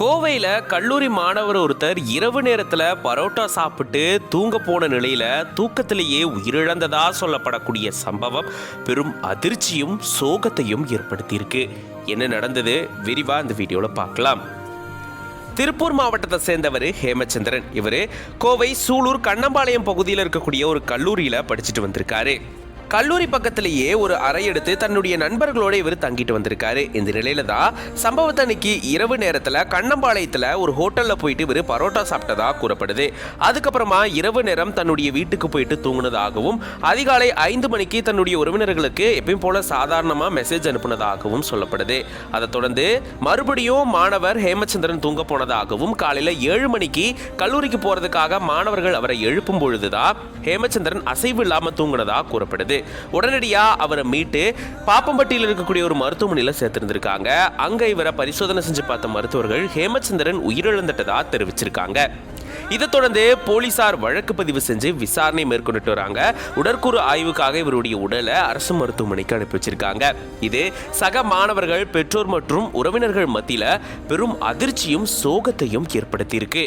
கோவையில் கல்லூரி மாணவர் ஒருத்தர் இரவு நேரத்தில் பரோட்டா சாப்பிட்டு தூங்க போன நிலையில் தூக்கத்திலேயே உயிரிழந்ததா சொல்லப்படக்கூடிய சம்பவம் பெரும் அதிர்ச்சியும் சோகத்தையும் ஏற்படுத்தியிருக்கு. என்ன நடந்தது விரிவா இந்த வீடியோவில் பார்க்கலாம். திருப்பூர் மாவட்டத்தை சேர்ந்தவர் ஹேமச்சந்திரன். இவர் கோவை சூலூர் கண்ணம்பாளையம் பகுதியில் இருக்கக்கூடிய ஒரு கல்லூரியில் படிச்சுட்டு வந்திருக்காரு. கல்லூரி பக்கத்திலேயே ஒரு அறை எடுத்து தன்னுடைய நண்பர்களோட இவர் தங்கிட்டு வந்திருக்காரு. இந்த நிலையில தான் சம்பவத்தை அன்னைக்கு இரவு நேரத்தில் கண்ணம்பாளையத்தில் ஒரு ஹோட்டலில் போயிட்டு இவர் பரோட்டா சாப்பிட்டதா கூறப்படுது. அதுக்கப்புறமா இரவு நேரம் தன்னுடைய வீட்டுக்கு போயிட்டு தூங்கினதாகவும் அதிகாலை 5 மணிக்கு தன்னுடைய உறவினர்களுக்கு எப்பயும் போல சாதாரணமாக மெசேஜ் அனுப்புனதாகவும் சொல்லப்படுது. அதை தொடர்ந்து மறுபடியும் மாணவர் ஹேமச்சந்திரன் தூங்க போனதாகவும் காலையில் 7 மணிக்கு கல்லூரிக்கு போறதுக்காக மாணவர்கள் அவரை எழுப்பும் பொழுதுதான் ஹேமச்சந்திரன் அசைவு இல்லாமல் தூங்கினதா கூறப்படுது. உடனடியா அவரை மீட்டு பாப்பம்பட்டியில் இருக்கக்கூடிய ஒரு மருத்துவமனையில் சேர்த்திருந்திருக்காங்க. அங்க இவரை பரிசோதனை செஞ்சு பார்த்த மருத்துவர்கள் ஹேமச்சந்திரன் உயிரிழந்துட்டதா தெரிவிச்சிருக்காங்க. இதை தொடர்ந்து போலீசார் வழக்கு பதிவு செஞ்சு விசாரணை மேற்கொண்டுட்டு வராங்க. உடற்கூறு ஆய்வுக்காக இவருடைய உடலை அரசு மருத்துவமனைக்கு அனுப்பி வச்சிருக்காங்க. இது சக மாணவர்கள், பெற்றோர் மற்றும் உறவினர்கள் மத்தியில பெரும் அதிர்ச்சியும் சோகத்தையும் ஏற்படுத்தியிருக்கு.